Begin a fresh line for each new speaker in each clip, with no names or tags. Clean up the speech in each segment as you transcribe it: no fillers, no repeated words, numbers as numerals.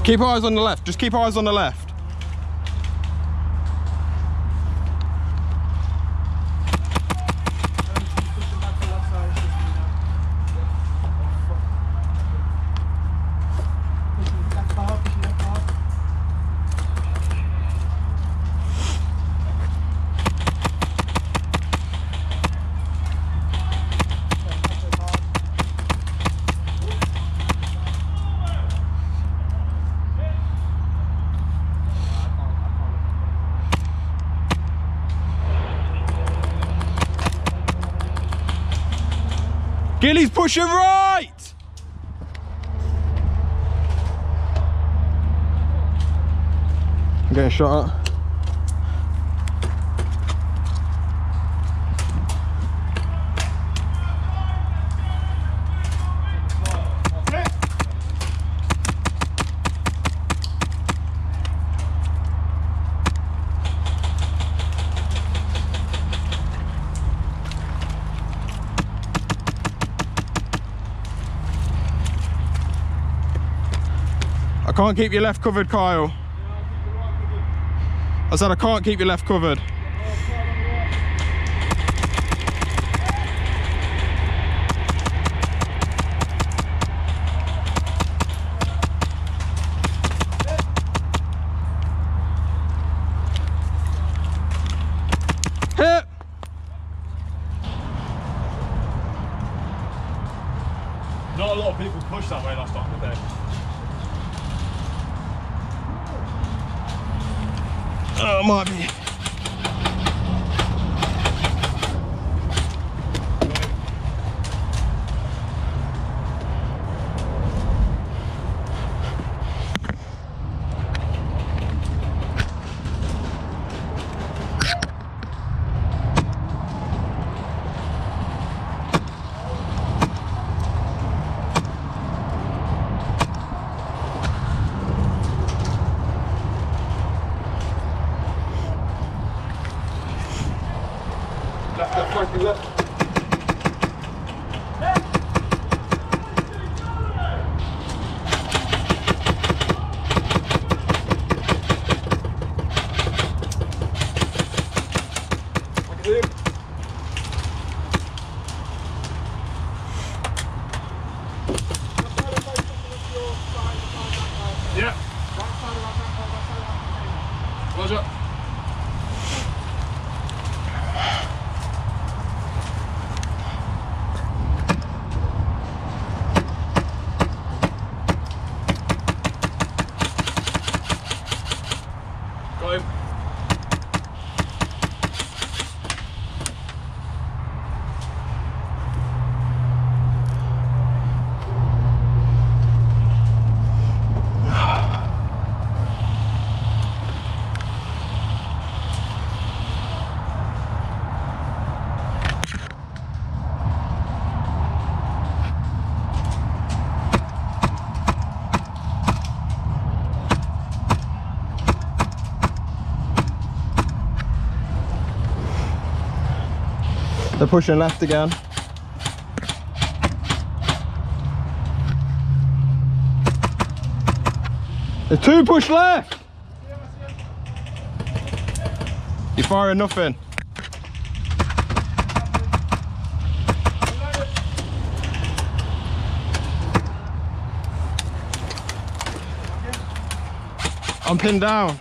Just keep eyes on the left. Just keep eyes on the left. Gilly's pushing right! I'm getting shot at. I can't keep your left covered, Kyle. I said I can't keep your left covered. Hit!
Not a lot of people push that way last time, did they?
Oh, it might be.
Left. Yeah. Roger. Got him.
They're pushing left again. There's two push left. You're firing nothing. I'm pinned down.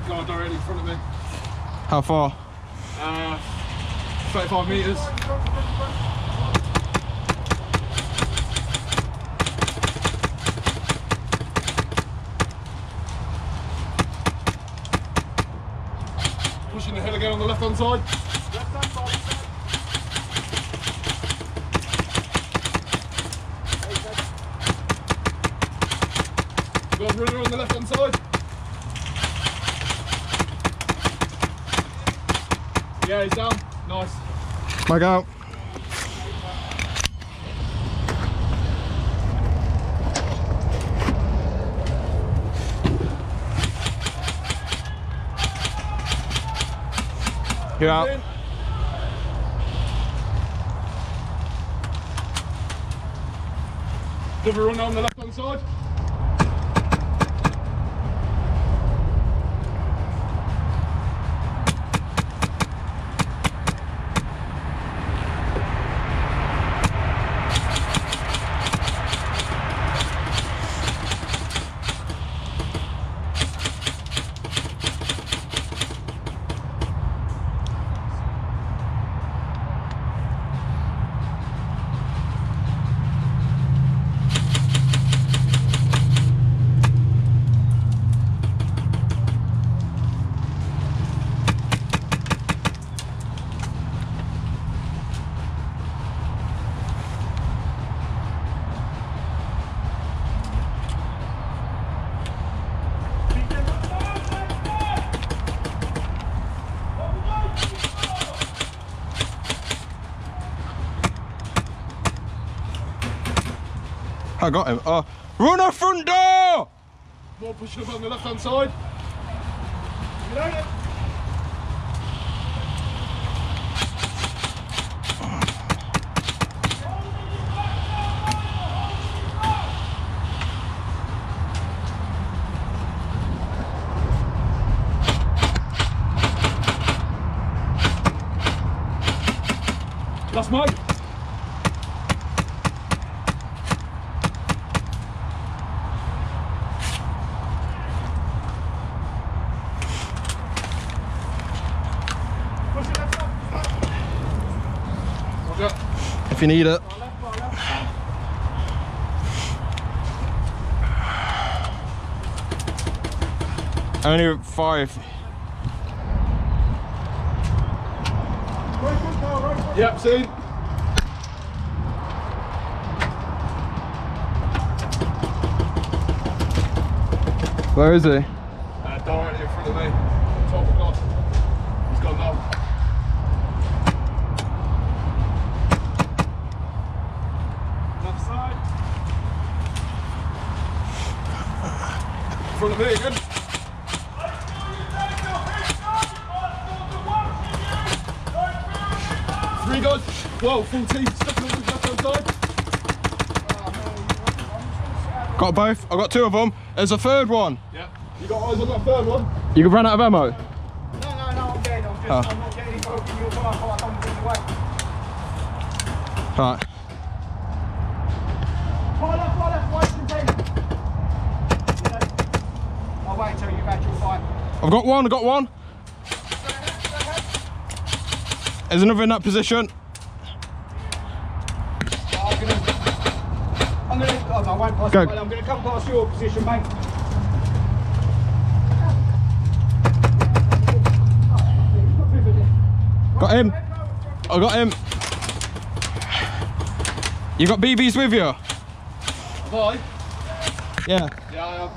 Guy directly in front of me.
How far?
35 metres. Pushing the hill again on the left hand side. Got a runner on the left hand side. Yeah, he's down. Nice.
Mag out. You're out.
Another run on the left hand side.
I got him. Oh, run our front door!
More pushing up on the left hand side. That's Mike.
If you need it. Only 5.
Yep, seen.
Where is he?
Directly in front of me. Top of Glock. He's gone now. Left side. In front of me again. 3 guys. Whoa, full team. Stepping on the left hand side.
Got both. I got 2 of them. There's a 3rd one.
Yeah. You got eyes on that 3rd one?
You ran out of ammo?
No, I'm dead. I'm not getting it broken. You're fine. I don't get away.
Right.
Fire left, container. I'll wait till you've had your fight.
I've got one. There's another in that position.
I won't pass.
Go.
I'm going to come past your position, mate.
Got him. I got him. You got BBs with you?
Hi.
Yeah.
Yeah, I am.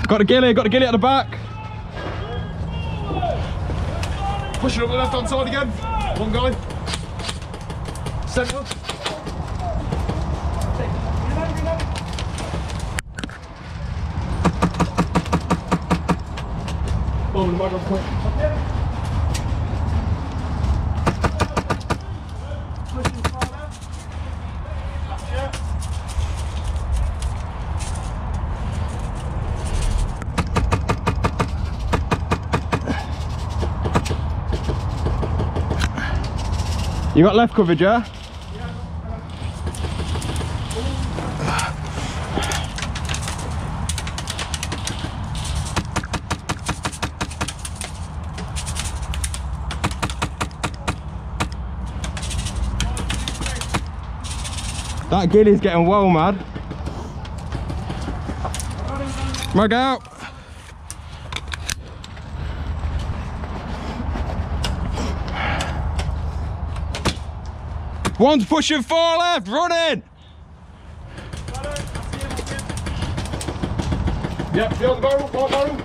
Got the ghillie at the back.
Pushing up the left hand side again. One guy. Centre. Oh, the mic on point.
You got left coverage, yeah? That ghillie's getting well mad. Mag out. One's pushing 4 left, running!
Yep, behind the barrel, right barrel.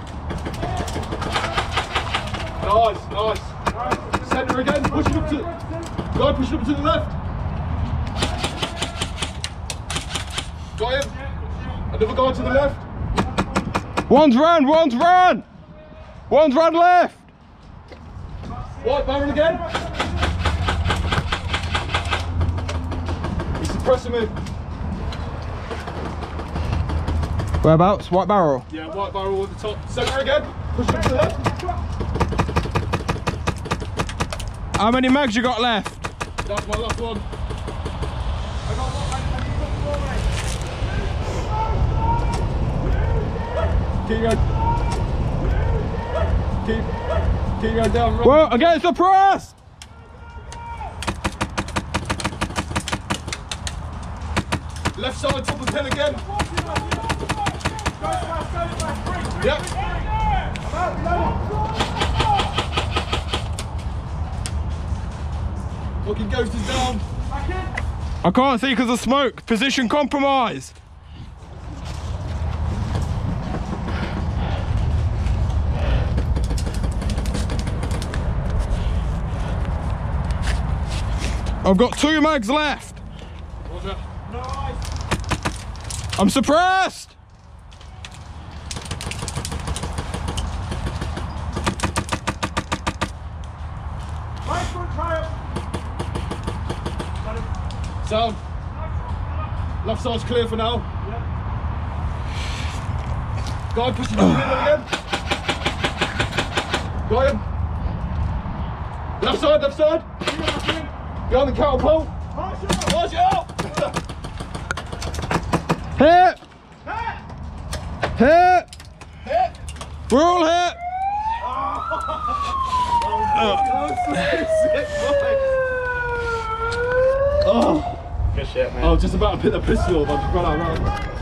Nice. Centre again, pushing up to... Guy pushing up to the left. Got him. Another guy to the left.
One's run, one's run! One's run left!
White barrel again. He's suppressing me.
Whereabouts? White barrel?
Yeah, white barrel at the top. Centre again. Push him to the left.
How many mags you got left?
That's my last one. Keep going. Keep going down. Run.
Whoa, I'm getting suppressed!
Left side, top of 10 again. Yep. Fucking ghost is down.
I can't see because of smoke. Position compromised. I've got 2 mags left.
Roger.
I'm suppressed.
Sound. Left side's clear for now. Yep. Guy pushing the middle again. Got him. Left side, left side. Behind the cattle pole. Watch out!
Hit! Hit!
Hit!
We're all hit!
Oh.
Good shit, man.
I was just about to put the pistol, but I just ran out of round.